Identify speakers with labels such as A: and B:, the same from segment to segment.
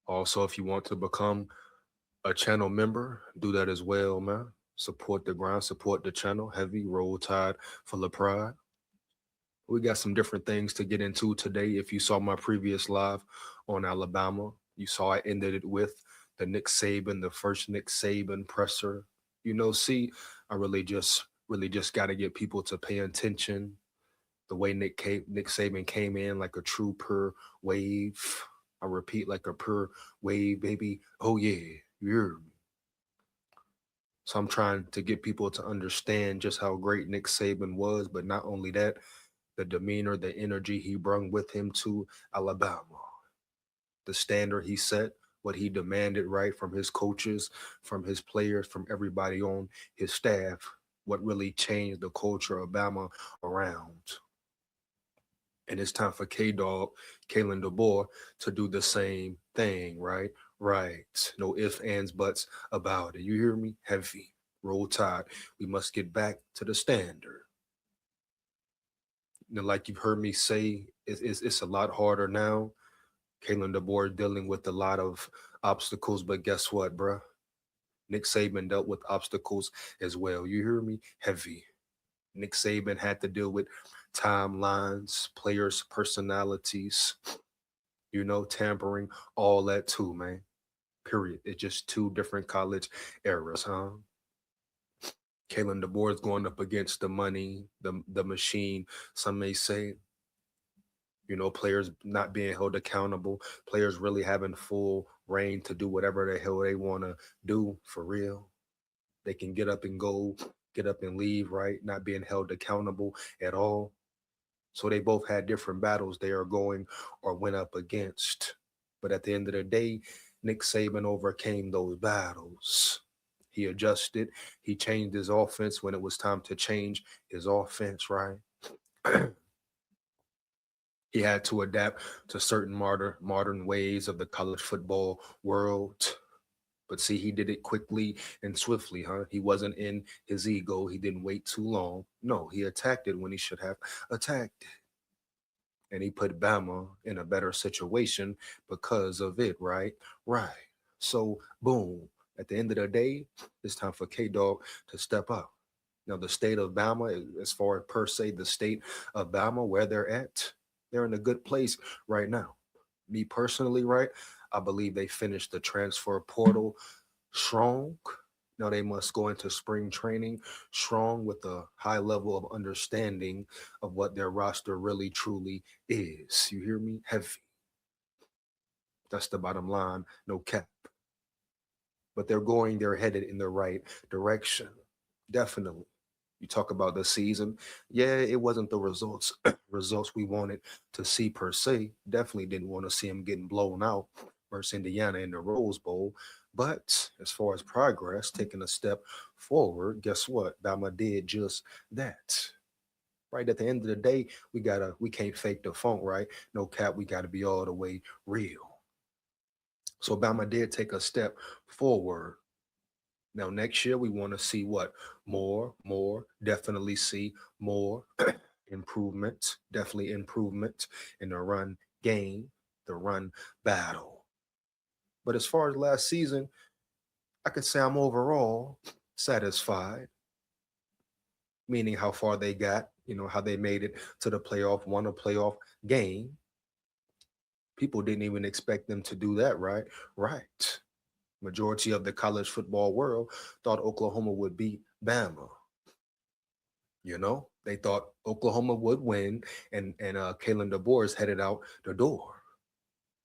A: Also, if you want to become a channel member, do that as well, man. Support the grind, support the channel. Heavy, roll tide, full of pride. We got some different things to get into today. If you saw my previous live on Alabama, you saw I ended it with the Nick Saban, the first Nick Saban presser. See, I really just got to get people to pay attention. The way Nick Saban came in like a true pure wave. I repeat, like a pure wave, baby. Oh yeah, yeah. So I'm trying to get people to understand just how great Nick Saban was, but not only that, the demeanor, the energy he brought with him to Alabama, the standard he set, what he demanded, right, from his coaches, from his players, from everybody on his staff, what really changed the culture of Bama around. And it's time for K Dog, Kalen DeBoer, to do the same thing, right? Right. No ifs, ands, buts about it. You hear me? Heavy. Roll tide. We must get back to the standard. Like you've heard me say, it's a lot harder now. Kalen DeBoer dealing with a lot of obstacles, but guess what, bruh? Nick Saban dealt with obstacles as well. You hear me? Heavy. Nick Saban had to deal with timelines, players' personalities, tampering, all that too, man. Period. It's just two different college eras, huh? Kalen DeBoer is going up against the money, the machine. Some may say, players not being held accountable, players really having full reign to do whatever the hell they want to do for real. They can get up and go, get up and leave, right? Not being held accountable at all. So they both had different battles they are going or went up against. But at the end of the day, Nick Saban overcame those battles. He adjusted. He changed his offense when it was time to change his offense, right? He had to adapt to certain modern ways of the college football world. But see, he did it quickly and swiftly, huh? He wasn't in his ego. He didn't wait too long. No, he attacked it when he should have attacked it. And he put Bama in a better situation because of it, right? Right. So, boom. At the end of the day, it's time for K Dog to step up. Now, the state of Bama, as far as per se, the state of Bama, where they're in a good place right now. Me personally, right? I believe they finished the transfer portal strong. Now they must go into spring training strong with a high level of understanding of what their roster really truly is. You hear me? Heavy. That's the bottom line. No cap. But they're headed in the right direction. Definitely. You talk about the season. Yeah, it wasn't the results we wanted to see per se. Definitely didn't want to see them getting blown out versus Indiana in the Rose Bowl. But as far as progress, taking a step forward, guess what? Bama did just that. Right at the end of the day, we can't fake the funk, right? No cap, we gotta be all the way real. So Bama did take a step forward. Now next year we want to see what? More, definitely see more improvement, definitely improvement in the run game, the run battle. But as far as last season, I could say I'm overall satisfied, meaning how far they got, how they made it to the playoff, won a playoff game. People didn't even expect them to do that, right? Right. Majority of the college football world thought Oklahoma would beat Bama. They thought Oklahoma would win, and Kalen DeBoer is headed out the door.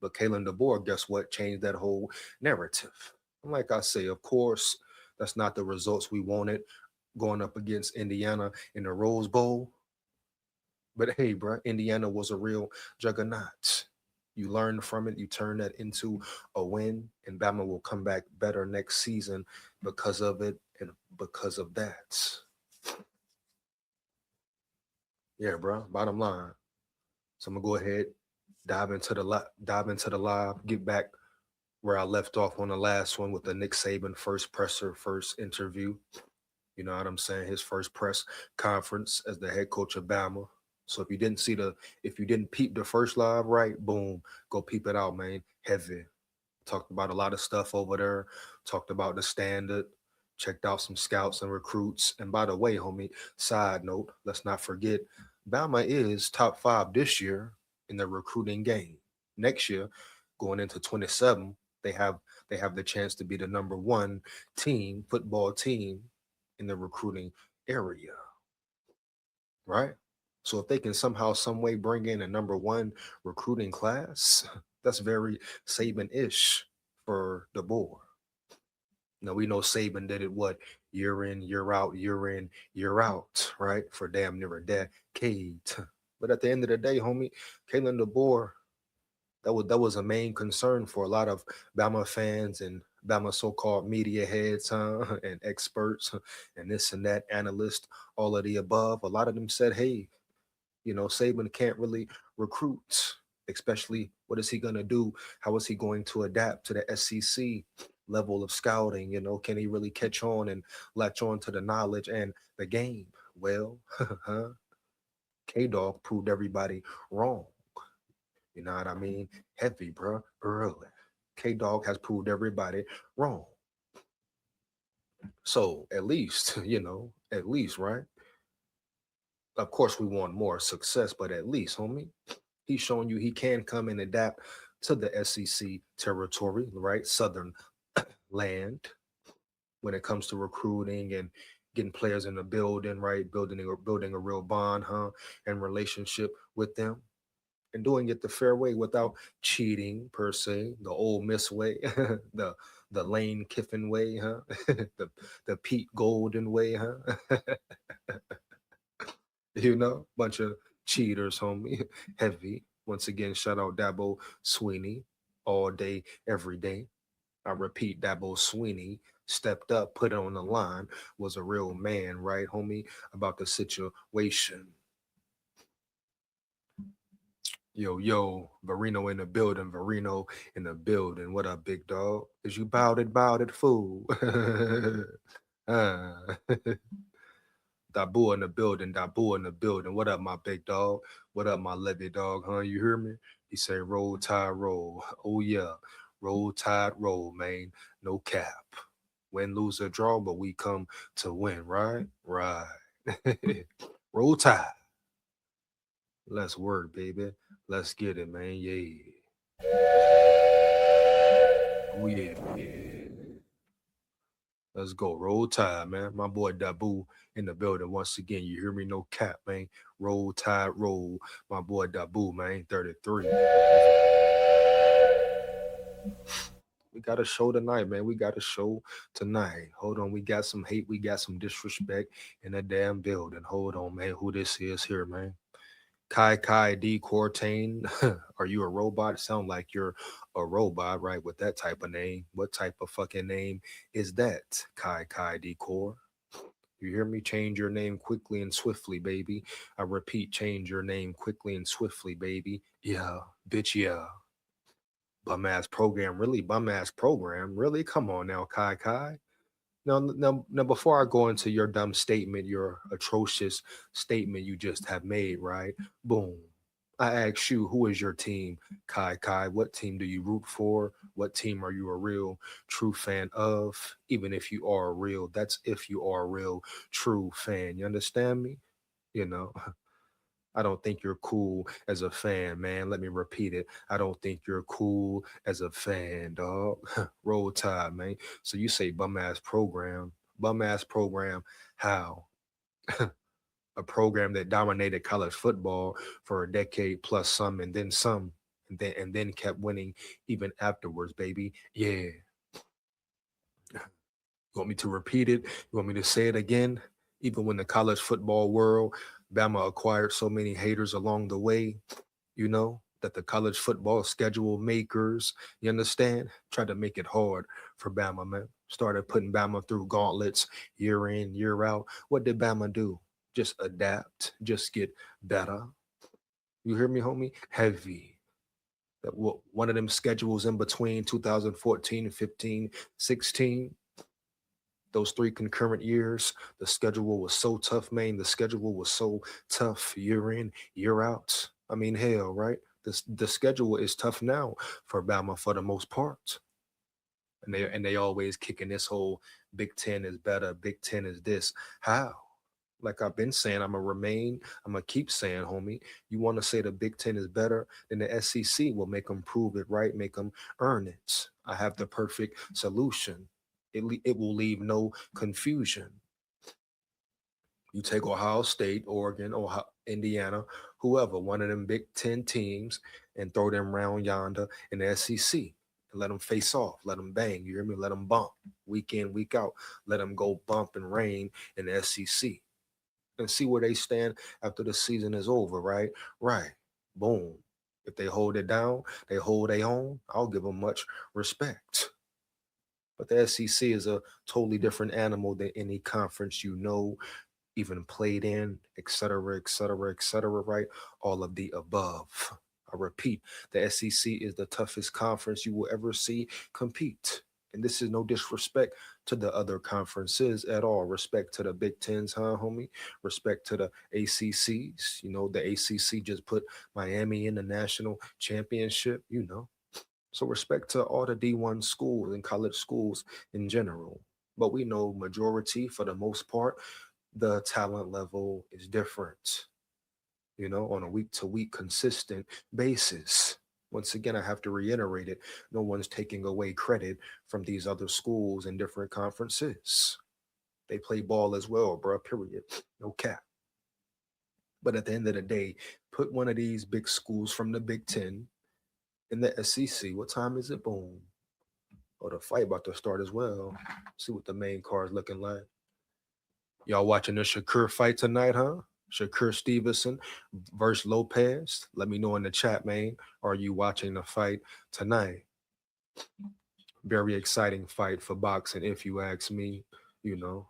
A: But Kalen DeBoer, guess what? Changed that whole narrative. And like I say, of course, that's not the results we wanted going up against Indiana in the Rose Bowl. But hey, bro, Indiana was a real juggernaut. You learn from it, you turn that into a win, and Bama will come back better next season because of it and because of that. Yeah, bro. Bottom line. So I'm gonna go ahead, dive into the live, get back where I left off on the last one with the Nick Saban first presser, first interview. You know what I'm saying? His first press conference as the head coach of Bama. So if you didn't peep the first live, right, boom, go peep it out, man. Heavy. Talked about a lot of stuff over there. Talked about the standard. Checked out some scouts and recruits. And by the way, homie, side note, let's not forget, Bama is top five this year in the recruiting game. Next year, going into 27, they have they have the chance to be the number one team, football team in the recruiting area, right? So if they can somehow, some way bring in a number one recruiting class, that's very Saban-ish for the board. Now we know Saban did it what, year in, year out, year in, year out, right? For damn near a decade. But at the end of the day, homie, Kalen DeBoer, that was a main concern for a lot of Bama fans and Bama so-called media heads, and experts, and this and that, analysts, all of the above. A lot of them said, hey, Saban can't really recruit, especially what is he going to do? How is he going to adapt to the SEC level of scouting? Can he really catch on and latch on to the knowledge and the game? Well, K Dog proved everybody wrong. You know what I mean? Heavy, bro, early. K Dog has proved everybody wrong. So at least, at least, right? Of course, we want more success, but at least, homie, he's showing you he can come and adapt to the SEC territory, right? Southern land when it comes to recruiting and getting players in the building, right? Building a real bond, and relationship with them. And doing it the fair way without cheating per se, the old Miss way, the Lane Kiffin way, the Pete Golden way, bunch of cheaters, homie. Heavy. Once again, shout out Dabo Sweeney all day, every day. I repeat, Dabo Sweeney stepped up, put it on the line, was a real man, right, homie, about the situation. Yo, Verino in the building, Verino in the building. What up, big dog? Is you bout it, fool? uh, Dabu in the building, Dabu in the building. What up, my big dog? What up, my levy dog? Huh? You hear me? He say, roll tide, roll. Oh yeah, roll tide, roll, man. No cap. Win, lose, or draw, but we come to win, right? Right. Roll tide. Let's work, baby. Let's get it, man. Yeah. Oh yeah. Let's go. Roll tide, man. My boy Dabu in the building once again. You hear me? No cap, man. Roll tide, roll. My boy Dabu, man. 33. We got a show tonight, man. We got a show tonight. Hold on. We got some hate. We got some disrespect in the damn building. Hold on, man. Who this is here, man? Kai D Cortain. Are you a robot? Sound like you're a robot, right? With that type of name. What type of fucking name is that? Kai D Core. You hear me? Change your name quickly and swiftly, baby. I repeat, change your name quickly and swiftly, baby. Yeah, bitch, yeah. Bum ass program, really? Bum ass program, really? Come on now, Kai. Now, before I go into your dumb statement, your atrocious statement you just have made, right? Boom. I ask you, who is your team, Kai? What team do you root for? What team are you a real, true fan of? Even if you are a real, that's if you are a real, true fan. You understand me? You know, I don't think you're cool as a fan, man. Let me repeat it. I don't think you're cool as a fan, dog. Roll Tide, man. So you say bum ass program. How? A program that dominated college football for a decade plus some, and then some, and then kept winning even afterwards, baby. Yeah. You want me to repeat it? You want me to say it again? Even when the college football world, Bama acquired so many haters along the way, that the college football schedule makers, you understand, tried to make it hard for Bama, man. Started putting Bama through gauntlets year in, year out. What did Bama do? Just adapt, just get better. You hear me, homie? Heavy. One of them schedules in between 2014, 15, 16, those three concurrent years, the schedule was so tough, man. The schedule was so tough year in, year out. I mean, hell, right? The schedule is tough now for Bama for the most part. and they always kicking this whole Big Ten is better, Big Ten is this. How? Like I've been saying, I'm gonna keep saying, homie. You want to say the Big Ten is better, then the SEC will make them prove it, right? Make them earn it. I have the perfect solution. It will leave no confusion. You take Ohio State, Oregon, or Indiana, whoever, one of them Big Ten teams, and throw them round yonder in the SEC. And let them face off. Let them bang. You hear me? Let them bump week in, week out. Let them go bump and rain in the SEC and see where they stand after the season is over, right? Right. Boom. If they hold it down, they hold their own, I'll give them much respect. But the SEC is a totally different animal than any conference even played in, et cetera, et cetera, et cetera, right? All of the above. I repeat, the SEC is the toughest conference you will ever see compete. And this is no disrespect to the other conferences at all. Respect to the Big Tens, huh, homie? Respect to the ACCs. The ACC just put Miami in the national championship, So respect to all the D1 schools and college schools in general. But we know majority, for the most part, the talent level is different, on a week to week consistent basis. Once again, I have to reiterate it. No one's taking away credit from these other schools in different conferences. They play ball as well, bro, period. No cap. But at the end of the day, put one of these big schools from the Big Ten in the SEC. What time is it? Boom. Oh, the fight about to start as well. See what the main card is looking like. Y'all watching the Shakur fight tonight, huh? Shakur Stevenson versus Lopez. Let me know in the chat, man. Are you watching the fight tonight? Very exciting fight for boxing, if you ask me.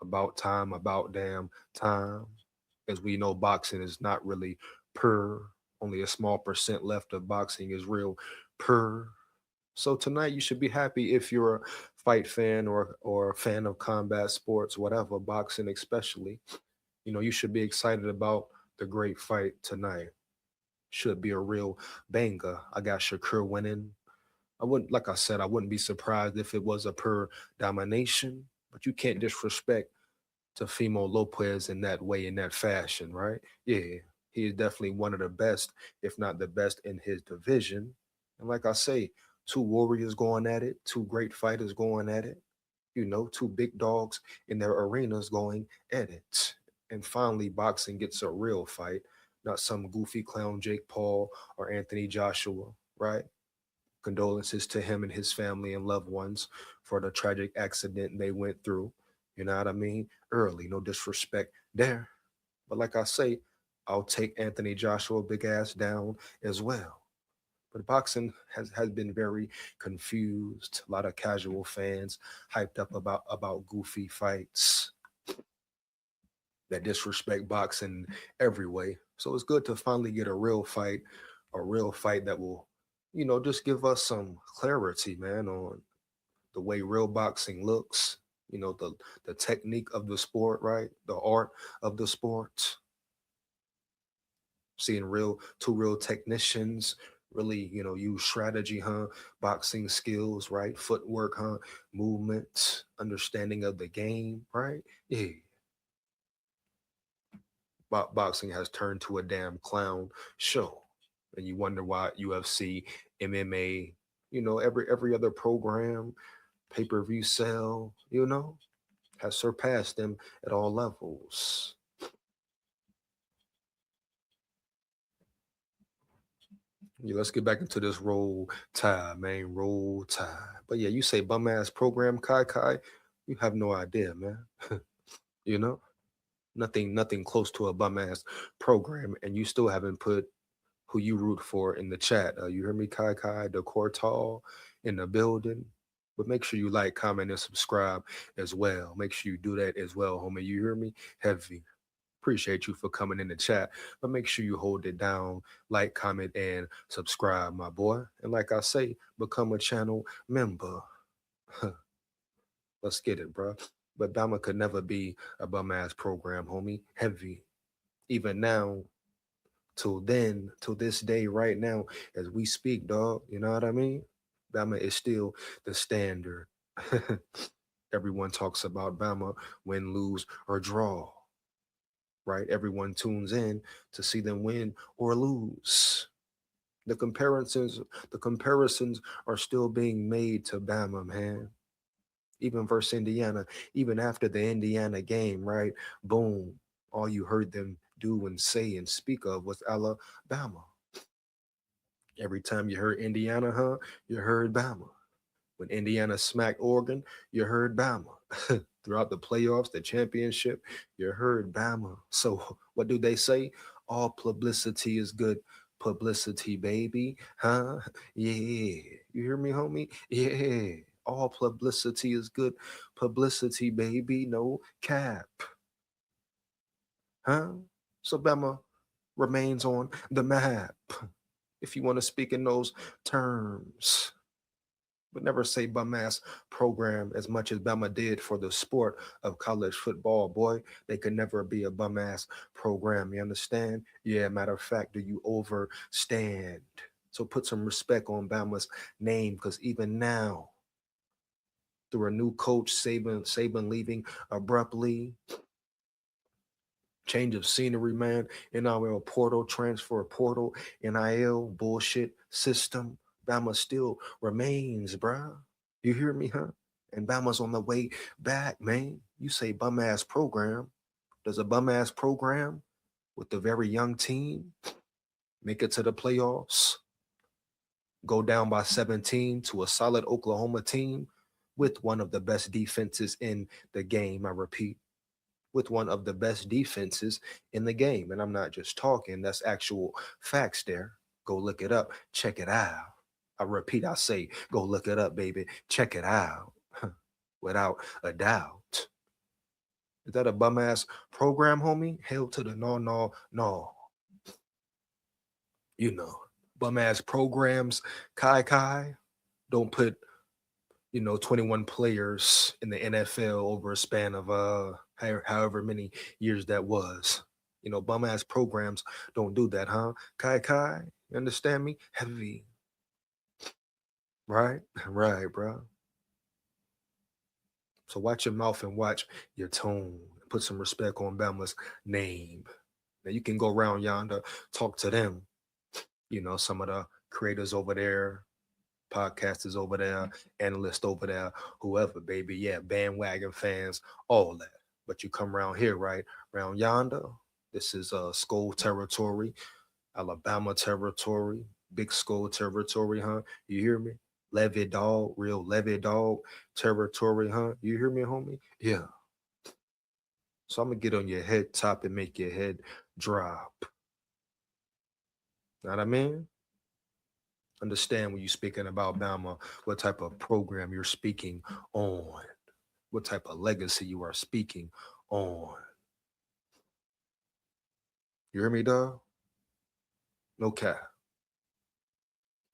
A: About time, about damn time. As we know, boxing is not really pure. Only a small percent left of boxing is real pure. So tonight you should be happy if you're a fight fan or a fan of combat sports, whatever, boxing especially. You should be excited about the great fight tonight. Should be a real banger. I got Shakur winning. Like I said, I wouldn't be surprised if it was a pure domination, but you can't disrespect Teofimo Lopez in that way, in that fashion, right? Yeah, he is definitely one of the best, if not the best in his division. And like I say, two warriors going at it, two great fighters going at it, two big dogs in their arenas going at it. And finally, boxing gets a real fight, not some goofy clown Jake Paul or Anthony Joshua, right? Condolences to him and his family and loved ones for the tragic accident they went through. You know what I mean? Early, no disrespect there. But like I say, I'll take Anthony Joshua big ass down as well. But boxing has been very confused. A lot of casual fans hyped up about goofy fights that disrespect boxing every way. So it's good to finally get a real fight that will, just give us some clarity, man, on the way real boxing looks, the technique of the sport, right? The art of the sport. Seeing two real technicians really, use strategy, huh? Boxing skills, right? Footwork, huh? Movement, understanding of the game, right? Yeah. Boxing has turned to a damn clown show. And you wonder why UFC, MMA, every other program, pay-per-view sale, has surpassed them at all levels. Yeah, let's get back into this roll tide, man. Roll tide. But yeah, you say bum ass program, Kai. You have no idea, man. you know, nothing close to a bum ass program, and you still haven't put who you root for in the chat. You hear me, Kai, the Cortal in the building. But make sure you like, comment, and subscribe as well. Make sure you do that as well, homie. You hear me? Heavy. Appreciate you for coming in the chat, but make sure you hold it down, like, comment, and subscribe, my boy. And like I say, become a channel member. Let's get it, bro. But BAMA could never be a bum ass program, homie. Heavy. Even now, till then, till this day, right now, as we speak, dog. You know what I mean? BAMA is still the standard. Everyone talks about Bama win, lose, or draw, right? Everyone tunes in to see them win or lose. The comparisons, the comparisons are still being made to Bama, man. Even versus Indiana, even after the Indiana game, right? Boom. All you heard them do and say and speak of was Alabama. Every time you heard Indiana, huh? You heard Bama. When Indiana smacked Oregon, you heard Bama. Throughout the playoffs, the championship, you heard Bama. So what do they say? All publicity is good publicity, baby. Huh? Yeah. You hear me, homie? Yeah. All publicity is good publicity, baby. No cap. Huh? So Bama remains on the map. If you want to speak in those terms, but never say bum ass program as much as Bama did for the sport of college football. Boy, they could never be a bum ass program. You understand? Yeah, matter of fact, do you overstand? So put some respect on Bama's name because even now, through a new coach, Saban leaving abruptly, change of scenery, man, NIL portal, transfer portal, NIL bullshit system, Bama still remains, bruh. You hear me, huh? And Bama's on the way back, man. You say bum ass program. Does a bum ass program with a very young team make it to the playoffs? Go down by 17 to a solid Oklahoma team with one of the best defenses in the game. I repeat, with one of the best defenses in the game. And I'm not just talking, that's actual facts there. Go look it up, check it out. I repeat, I say, go look it up, baby. Check it out. Without a doubt. Is that a bum ass program, homie? Hell to the no, no, no. You know, bum ass programs, Kai, don't put 21 players in the NFL over a span of however many years that was. Bum ass programs don't do that, huh? Kai, you understand me? Heavy, right? Right, bro. So watch your mouth and watch your tone. Put some respect on Bama's name. Now you can go around yonder, talk to them. Some of the creators over there, podcasters over there, analysts over there, whoever, baby. Yeah, bandwagon fans, all that. But you come around here, right? Around yonder, this is Skol territory, Alabama territory, big Skol territory, huh? You hear me? Levy dog, real Levy dog territory, huh? You hear me, homie? Yeah. So I'm gonna get on your head top and make your head drop. Know what I mean? Understand when you're speaking about Bama, what type of program you're speaking on, what type of legacy you are speaking on. You hear me, dog? No cap.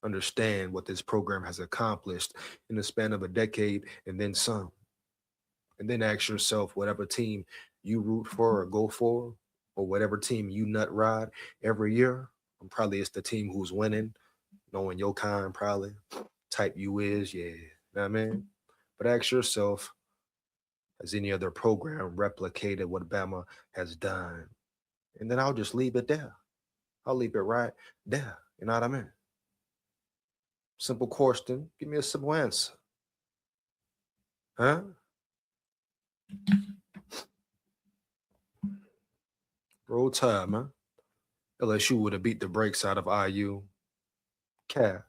A: Understand what this program has accomplished in the span of a decade and then some. And then ask yourself whatever team you root for or go for, or whatever team you nut ride every year. And probably it's the team who's winning, knowing your kind, probably. Type you is, yeah. Know what I mean? But ask yourself, has any other program replicated what Bama has done? And then I'll just leave it there. I'll leave it right there. You know what I mean? Simple question. Give me a simple answer. Huh? Roll Tide, man. LSU would have beat the brakes out of IU. Cat.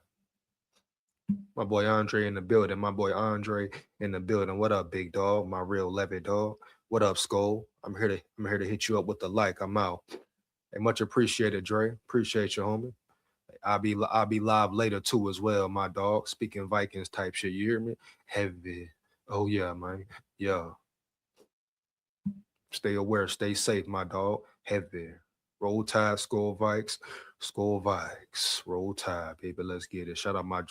A: My boy Andre in the building. My boy Andre in the building. What up, big dog? My real Levy dog. What up, Skol? I'm here to hit you up with the like. I'm out. Hey, much appreciated, Dre. Appreciate you, homie. I'll be live later too as well, my dog. Speaking Vikings type shit. You hear me? Heavy. Oh yeah, man. Yeah. Stay aware, stay safe, my dog. Heavy. Roll Tide, Skull Vikes, Skull Vikes. Roll Tide, baby. Let's get it. Shout out my